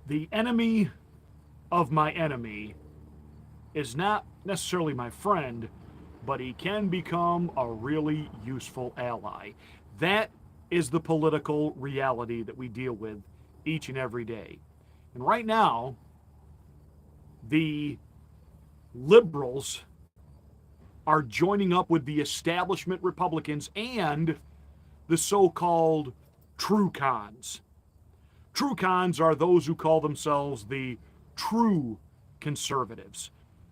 The enemy of my enemy is not necessarily my friend, but he can become a really useful ally. That is the political reality that we deal with each and every day. And right now, the liberals are joining up with the establishment Republicans and the so called true cons. True cons are those who call themselves the true conservatives.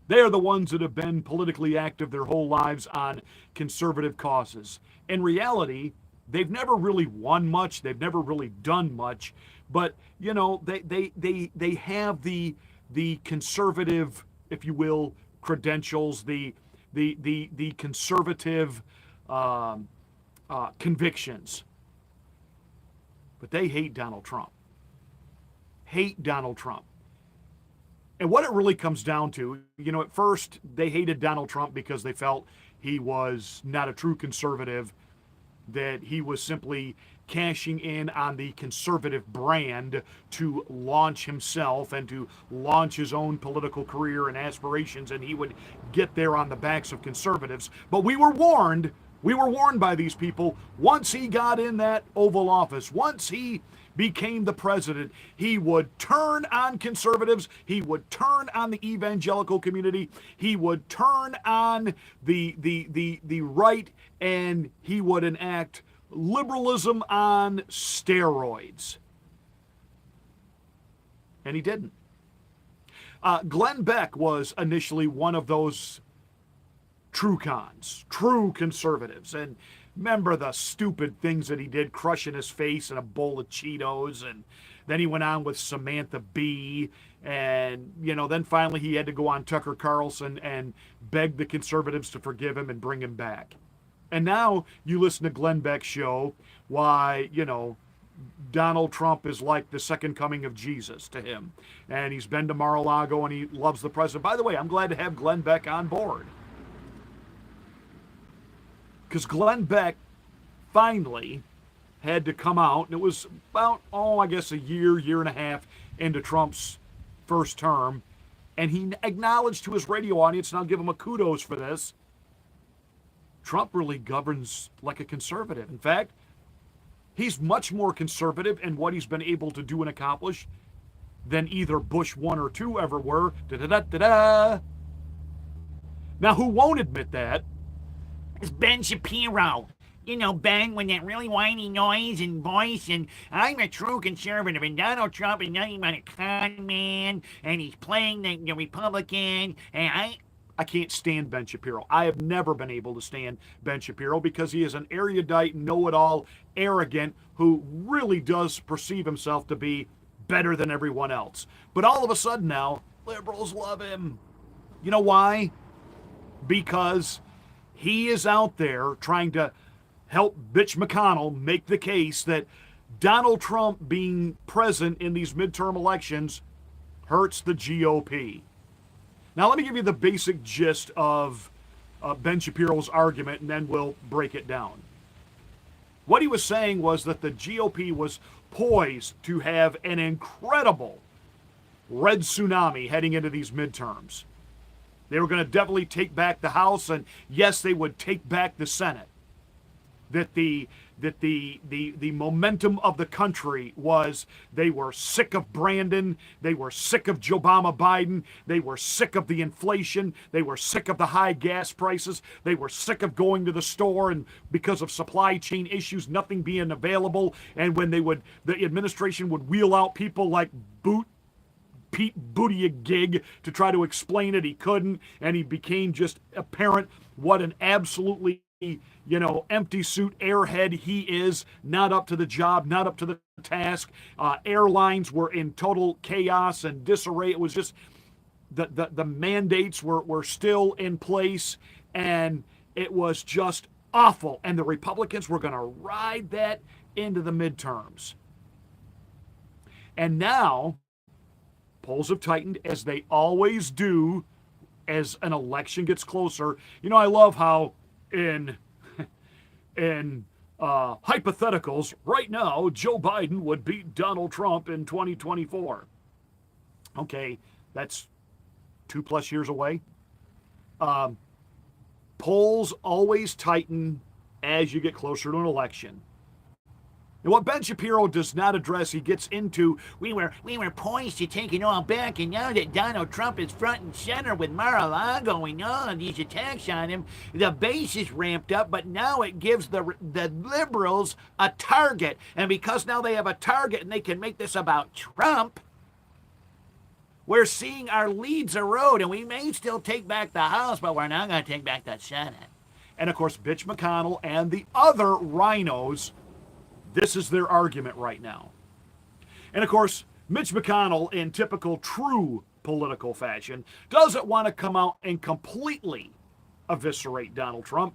They are the ones that have been politically active their whole lives on conservative causes. In reality, they've never really won much, they've never really done much, but you know, they have the conservative, if you will, credentials, the conservative convictions. But they hate Donald Trump. Hate Donald Trump. And what it really comes down to, you know, at first they hated Donald Trump because they felt he was not a true conservative, that he was simply cashing in on the conservative brand to launch himself and to launch his own political career and aspirations, and he would get there on the backs of conservatives. But we were warned. We were warned by these people. Once he got in that Oval Office, once he became the president, he would turn on conservatives, he would turn on the evangelical community, he would turn on the right, and he would enact liberalism on steroids. And he didn't. Glenn Beck was initially one of those true cons, true conservatives. And remember the stupid things that he did, crushing his face in a bowl of Cheetos. And then he went on with Samantha Bee. And, you know, then finally he had to go on Tucker Carlson and beg the conservatives to forgive him and bring him back. And now you listen to Glenn Beck's show, why, you know, Donald Trump is like the second coming of Jesus to him. And he's been to Mar-a-Lago and he loves the president. By the way, I'm glad to have Glenn Beck on board. Because Glenn Beck finally had to come out, and it was about, I guess a year and a half into Trump's first term, and he acknowledged to his radio audience, and I'll give him a kudos for this, Trump really governs like a conservative. In fact, he's much more conservative in what he's been able to do and accomplish than either Bush 1 or 2 ever were. Da-da-da-da-da. Now, who won't admit that? It's Ben Shapiro. You know, Ben, with that really whiny noise and voice, and I'm a true conservative, and Donald Trump is nothing but a con man, and he's playing the Republican, and I can't stand Ben Shapiro. I have never been able to stand Ben Shapiro because he is an erudite, know-it-all, arrogant, who really does perceive himself to be better than everyone else. But all of a sudden now, liberals love him. You know why? Because he is out there trying to help Mitch McConnell make the case that Donald Trump being present in these midterm elections hurts the GOP. Now, let me give you the basic gist of Ben Shapiro's argument, and then we'll break it down. What he was saying was that the GOP was poised to have an incredible red tsunami heading into these midterms. They were going to definitely take back the House, and yes, they would take back the Senate. That the momentum of the country was they were sick of Brandon, they were sick of Obama Biden, they were sick of the inflation, they were sick of the high gas prices, they were sick of going to the store and because of supply chain issues, nothing being available, and when the administration would wheel out people like Pete Buttigieg to try to explain it, he couldn't, and he became just apparent what an absolutely, empty suit airhead he is, not up to the job, not up to the task. Airlines were in total chaos and disarray. It was just the mandates were still in place, and it was just awful. And the Republicans were going to ride that into the midterms. And now polls have tightened, as they always do as an election gets closer. I love how in hypotheticals right now, Joe Biden would beat Donald Trump in 2024. Okay, that's 2+ years away. Polls always tighten as you get closer to an election. And what Ben Shapiro does not address, he gets into, we were poised to take it all back, and now that Donald Trump is front and center with Mar-a-Lago and all of these attacks on him, the base is ramped up, but now it gives the liberals a target. And because now they have a target and they can make this about Trump, we're seeing our leads erode, and we may still take back the House, but we're not going to take back the Senate. and of course, Mitch McConnell and the other rhinos, this is their argument right now. And of course, Mitch McConnell, in typical true political fashion, doesn't want to come out and completely eviscerate Donald Trump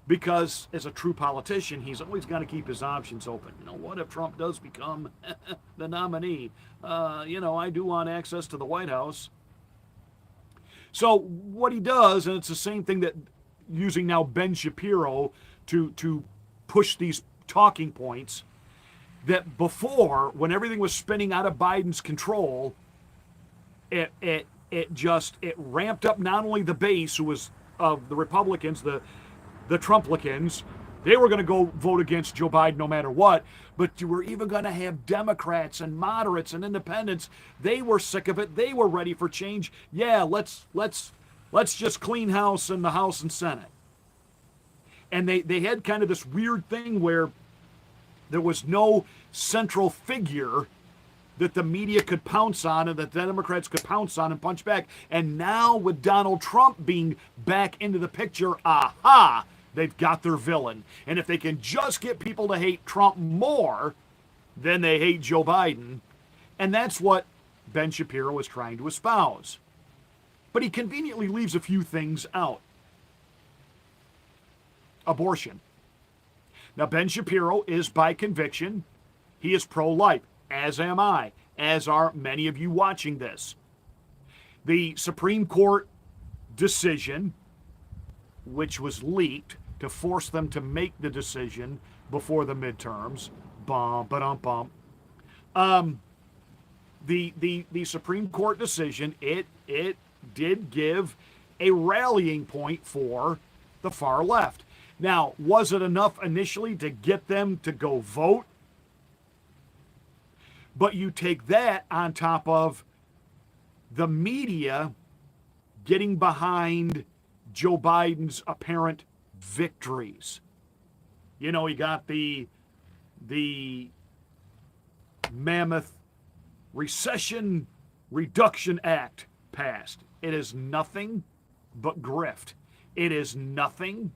because, as a true politician, he's always got to keep his options open. What if Trump does become the nominee? I do want access to the White House. So what he does, and it's the same thing that using now Ben Shapiro to push these talking points, that before, when everything was spinning out of Biden's control, it ramped up not only the base, who was of the Republicans, the Trumplicans, they were going to go vote against Joe Biden no matter what, but you were even going to have Democrats and moderates and independents. They were sick of it. They were ready for change. Yeah, let's just clean house in the House and Senate. And they had kind of this weird thing where there was no central figure that the media could pounce on and that the Democrats could pounce on and punch back. And now with Donald Trump being back into the picture, aha, they've got their villain. And if they can just get people to hate Trump more than they hate Joe Biden, and that's what Ben Shapiro is trying to espouse. But he conveniently leaves a few things out. Abortion. Now, Ben Shapiro is by conviction. He is pro-life, as am I, as are many of you watching this. The Supreme Court decision, which was leaked to force them to make the decision before the midterms, the Supreme Court decision, it did give a rallying point for the far left. Now, was it enough initially to get them to go vote? But you take that on top of the media getting behind Joe Biden's apparent victories. You got the mammoth Recession Reduction Act passed. It is nothing but grift. It is nothing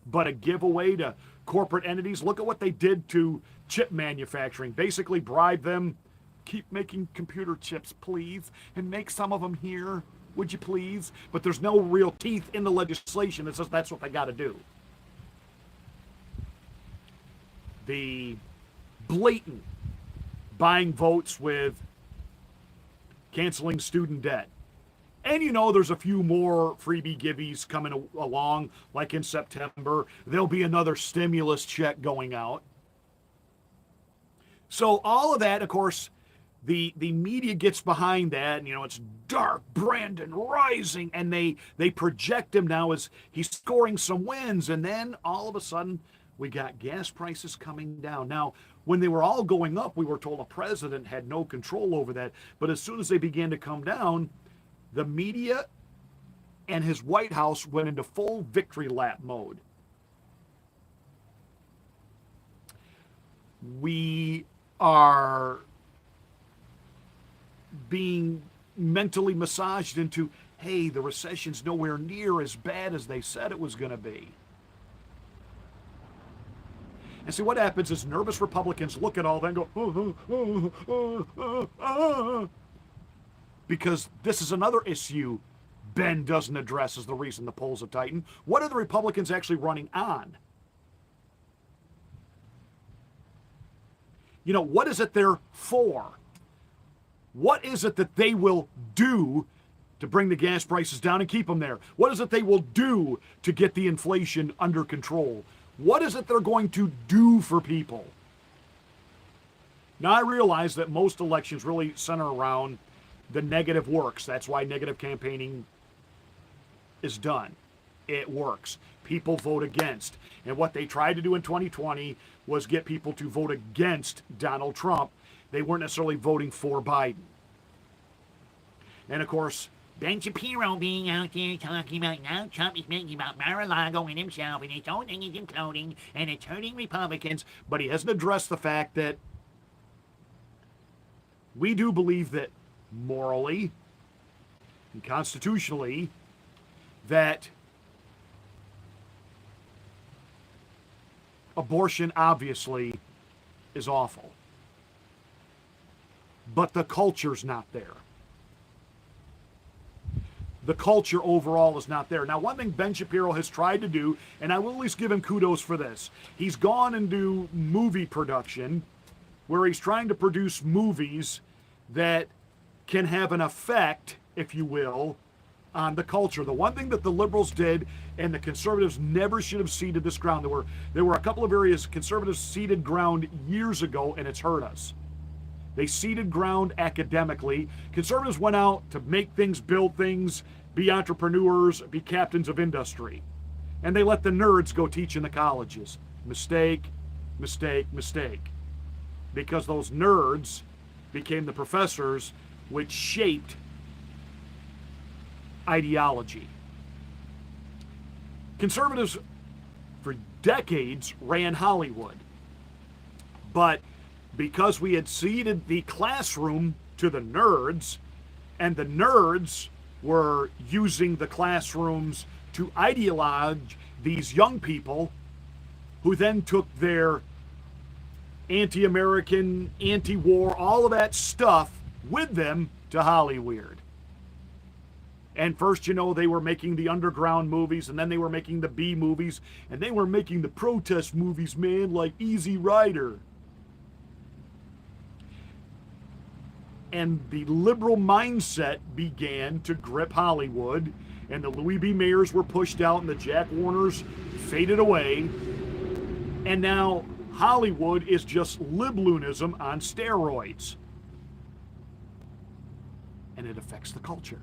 but a giveaway to corporate entities. Look at what they did to chip manufacturing. Basically bribe them, keep making computer chips, please, and make some of them here, would you please? But there's no real teeth in the legislation that says that's what they got to do. The blatant buying votes with canceling student debt. And there's a few more freebie giveies coming along, like in September. There'll be another stimulus check going out. So all of that, of course, the media gets behind that, and it's dark Brandon rising, and they project him now as he's scoring some wins, and then all of a sudden we got gas prices coming down. Now, when they were all going up, we were told the president had no control over that, but as soon as they began to come down, the media and his White House went into full victory lap mode. We are being mentally massaged into, hey, the recession's nowhere near as bad as they said it was going to be. And see, what happens is nervous Republicans look at all that and go, because this is another issue Ben doesn't address as the reason the polls have tightened. What are the Republicans actually running on? What is it they're for? What is it that they will do to bring the gas prices down and keep them there? What is it they will do to get the inflation under control? What is it they're going to do for people? Now, I realize that most elections really center around the negative works. That's why negative campaigning is done. It works. People vote against. And what they tried to do in 2020 was get people to vote against Donald Trump. They weren't necessarily voting for Biden. And of course, Ben Shapiro being out there talking about now Trump is making about Mar-a-Lago and himself and his own thing is imploding and it's hurting Republicans. but he hasn't addressed the fact that we do believe that morally and constitutionally that abortion obviously is awful. But the culture's not there. The culture overall is not there. Now, one thing Ben Shapiro has tried to do, and I will at least give him kudos for this, he's gone and do movie production where he's trying to produce movies that can have an effect, if you will, on the culture. The one thing that the liberals did and the conservatives never should have ceded this ground. There were a couple of areas conservatives ceded ground years ago, and it's hurt us. They ceded ground academically. Conservatives went out to make things, build things, be entrepreneurs, be captains of industry. And they let the nerds go teach in the colleges. Mistake, mistake, mistake. Because those nerds became the professors, which shaped ideology. Conservatives, for decades, ran Hollywood. But because we had ceded the classroom to the nerds, and the nerds were using the classrooms to ideologue these young people who then took their anti-American, anti-war, all of that stuff with them to Hollywood. And first, you know, they were making the underground movies, and then they were making the B movies, and they were making the protest movies, man, like Easy Rider. And the liberal mindset began to grip Hollywood, and the Louis B. Mayers were pushed out, and the Jack Warners faded away. And now Hollywood is just liblunism on steroids. And it affects the culture.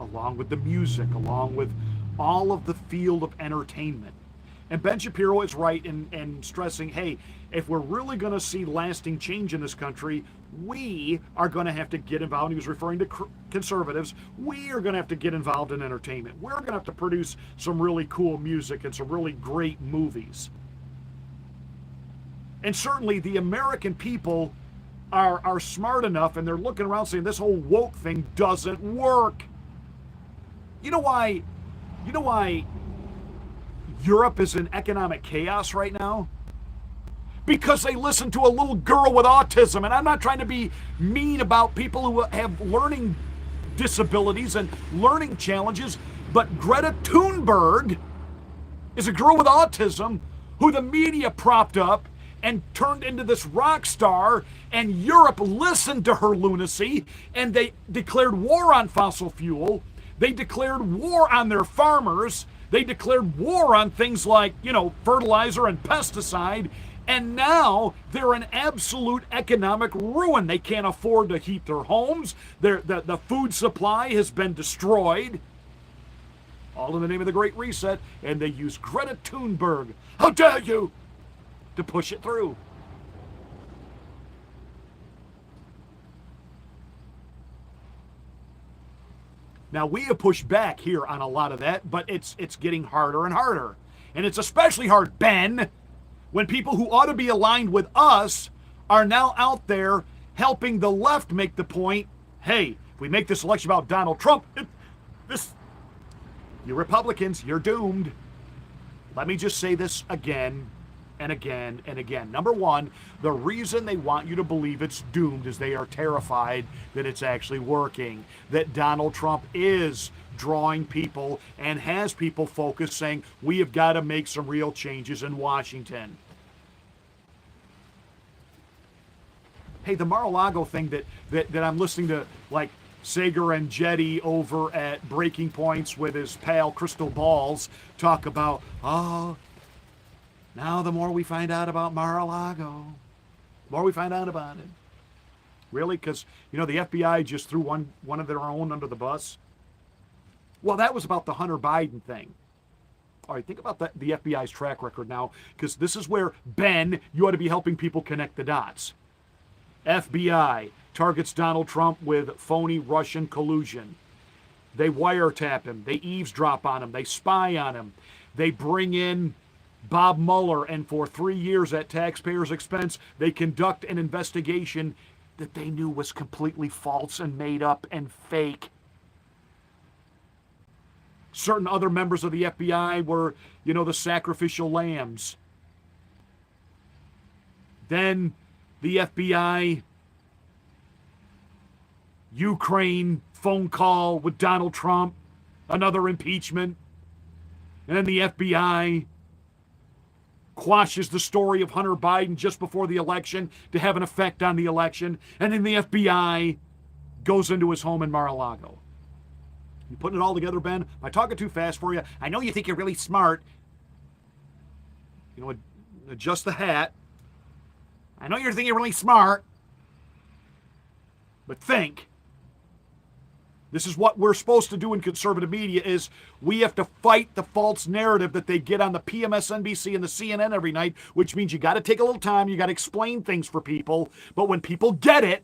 Along with the music, along with all of the field of entertainment. And Ben Shapiro is right in stressing, hey, if we're really going to see lasting change in this country, we are going to have to get involved. He was referring to conservatives. We are going to have to get involved in entertainment. We're going to have to produce some really cool music and some really great movies. And certainly the American people are smart enough, and they're looking around saying this whole woke thing doesn't work. You know why Europe is in economic chaos right now? Because they listen to a little girl with autism. And I'm not trying to be mean about people who have learning disabilities and learning challenges, but Greta Thunberg is a girl with autism who the media propped up and turned into this rock star, and Europe listened to her lunacy, and they declared war on fossil fuel. They declared war on their farmers. They declared war on things like, fertilizer and pesticide. And now they're in absolute economic ruin. They can't afford to heat their homes. The food supply has been destroyed. All in the name of the Great Reset. And they use Greta Thunberg, how dare you, to push it through. Now, we have pushed back here on a lot of that, but it's getting harder and harder. And it's especially hard, Ben, when people who ought to be aligned with us are now out there helping the left make the point, hey, if we make this election about Donald Trump, you Republicans, you're doomed. Let me just say this again and again and again. Number one, the reason they want you to believe it's doomed is they are terrified that it's actually working, that Donald Trump is drawing people and has people focused saying, we have got to make some real changes in Washington. Hey, the Mar-a-Lago thing that I'm listening to, like, Sager and Jetty over at Breaking Points with his pal Crystal Balls talk about, now the more we find out about Mar-a-Lago, the more we find out about it. Really? Because, the FBI just threw one of their own under the bus? Well, that was about the Hunter Biden thing. All right, think about the FBI's track record now, because this is where, Ben, you ought to be helping people connect the dots. FBI targets Donald Trump with phony Russian collusion. They wiretap him. They eavesdrop on him. They spy on him. They bring in Bob Mueller, and for 3 years at taxpayers' expense, they conduct an investigation that they knew was completely false and made up and fake. Certain other members of the FBI were, the sacrificial lambs. Then the FBI Ukraine phone call with Donald Trump, another impeachment. And then the FBI quashes the story of Hunter Biden just before the election to have an effect on the election. And then the FBI goes into his home in Mar-a-Lago. You putting it all together, Ben? Am I talking too fast for you? I know you think you're really smart. Adjust the hat. I know you're thinking you're really smart. But think. This is what we're supposed to do in conservative media, is we have to fight the false narrative that they get on the PMSNBC and the CNN every night, which means you got to take a little time, you got to explain things for people. But when people get it,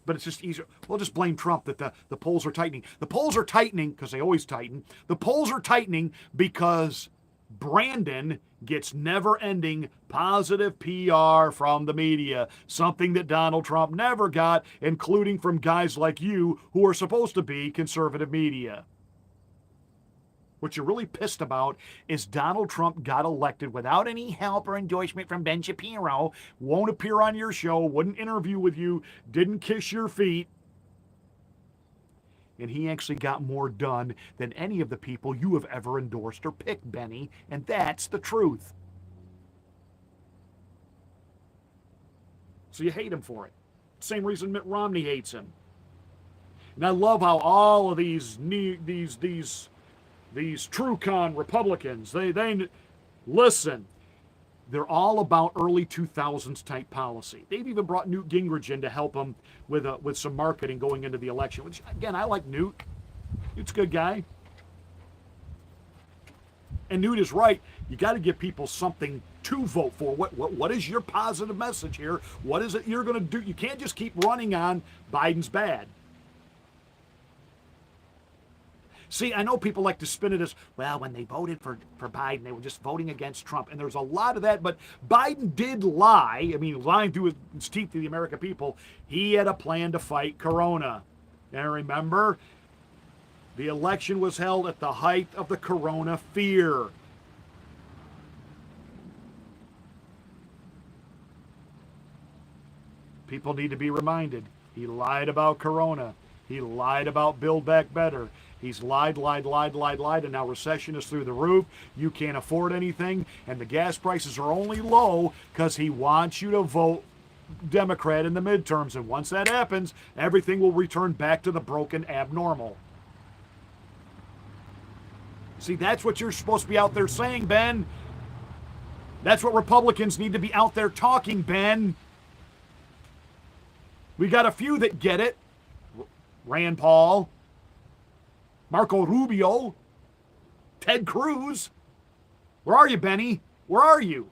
but it's just easier. We'll just blame Trump that the polls are tightening. The polls are tightening because they always tighten. The polls are tightening because Brandon gets never-ending positive PR from the media, something that Donald Trump never got, including from guys like you who are supposed to be conservative media. What you're really pissed about is Donald Trump got elected without any help or endorsement from Ben Shapiro, won't appear on your show, wouldn't interview with you, didn't kiss your feet. And he actually got more done than any of the people you have ever endorsed or picked, Benny. And that's the truth. So you hate him for it. Same reason Mitt Romney hates him. And I love how all of these TrueCon Republicans, they listen. They're all about early 2000s type policy. They've even brought Newt Gingrich in to help them with some marketing going into the election, which, again, I like Newt. Newt's a good guy. And Newt is right. You got to give people something to vote for. What is your positive message here? What is it you're going to do? You can't just keep running on Biden's bad. See, I know people like to spin it as, well, when they voted for Biden, they were just voting against Trump. And there's a lot of that. But Biden did lie. I mean, lying through his teeth to the American people. He had a plan to fight Corona. And remember, the election was held at the height of the Corona fear. People need to be reminded. He lied about Corona. He lied about Build Back Better. He's lied, and now recession is through the roof. You can't afford anything, and the gas prices are only low because he wants you to vote Democrat in the midterms. And once that happens, everything will return back to the broken abnormal. See, that's what you're supposed to be out there saying, Ben. That's what Republicans need to be out there talking, Ben. We got a few that get it. Rand Paul, Marco Rubio, Ted Cruz. Where are you, Benny? Where are you?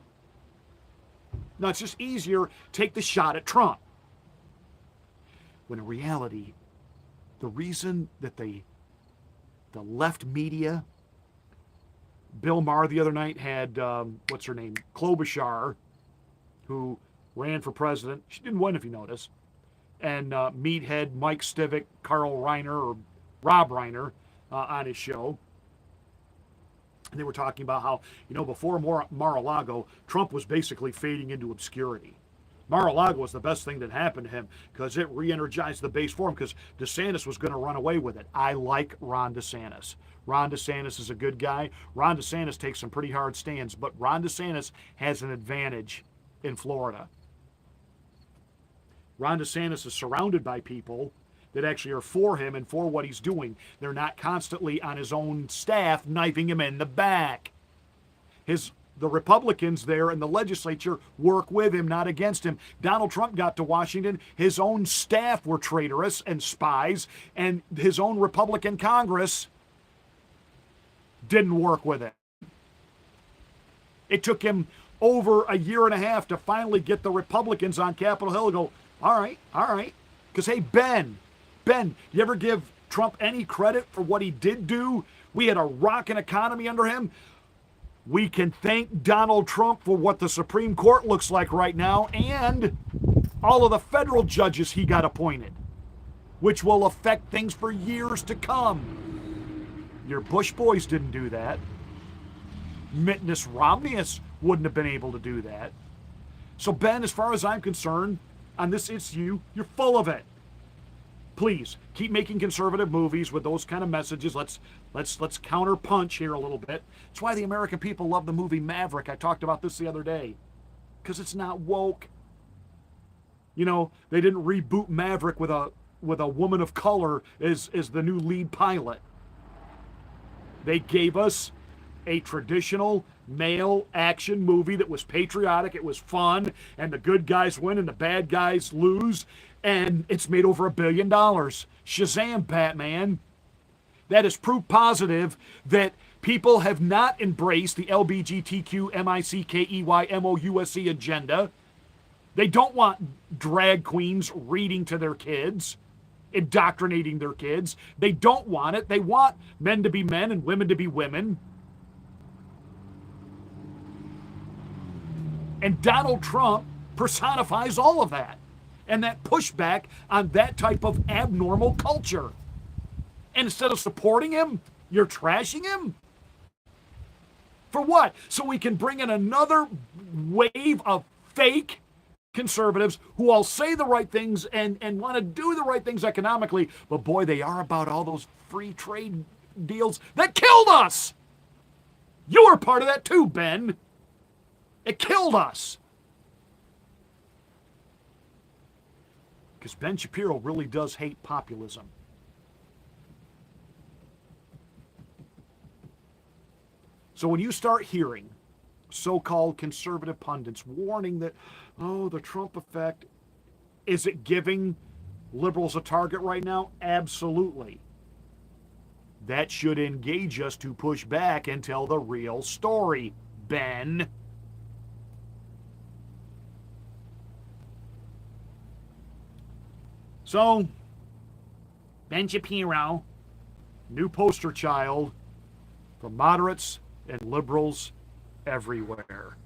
No, it's just easier. Take the shot at Trump. When in reality, the reason that the left media, Bill Maher the other night had, what's her name? Klobuchar, who ran for president. She didn't win, if you notice. And meathead Mike Stivic, Carl Reiner, or Rob Reiner on his show. And they were talking about how, before Mar-a-Lago, Trump was basically fading into obscurity. Mar-a-Lago was the best thing that happened to him because it re-energized the base for him because DeSantis was going to run away with it. I like Ron DeSantis. Ron DeSantis is a good guy. Ron DeSantis takes some pretty hard stands, but Ron DeSantis has an advantage in Florida. Ron DeSantis is surrounded by people that actually are for him and for what he's doing. They're not constantly on his own staff knifing him in the back. His the Republicans there in the legislature work with him, not against him. Donald Trump got to Washington. His own staff were traitorous and spies, and his own Republican Congress didn't work with him. It took him over a year and a half to finally get the Republicans on Capitol Hill to go, all right. Because, hey, Ben, you ever give Trump any credit for what he did do? We had a rocking economy under him. We can thank Donald Trump for what the Supreme Court looks like right now and all of the federal judges he got appointed, which will affect things for years to come. Your Bush boys didn't do that. Mitt Romney wouldn't have been able to do that. So, Ben, as far as I'm concerned, on this issue, you're full of it. Please keep making conservative movies with those kind of messages. Let's counter punch here a little bit. That's why the American people love the movie Maverick. I talked about this the other day. Because it's not woke. You know, they didn't reboot Maverick with a woman of color as the new lead pilot. They gave us a traditional male action movie that was patriotic, it was fun, and the good guys win and the bad guys lose, and it's made over $1 billion. Shazam, Batman. That is proof positive that people have not embraced the LBGTQ MICKEYMOUSE agenda. They don't want drag queens reading to their kids, indoctrinating their kids. They don't want it. They want men to be men and women to be women. And Donald Trump personifies all of that and that pushback on that type of abnormal culture. And instead of supporting him, you're trashing him? For what? So we can bring in another wave of fake conservatives who all say the right things and want to do the right things economically, but boy, they are about all those free trade deals that killed us. You were part of that too, Ben. It killed us. Because Ben Shapiro really does hate populism. So when you start hearing so-called conservative pundits warning that, oh, the Trump effect, is it giving liberals a target right now? Absolutely. That should engage us to push back and tell the real story, Ben. So, Ben Shapiro, new poster child for moderates and liberals everywhere.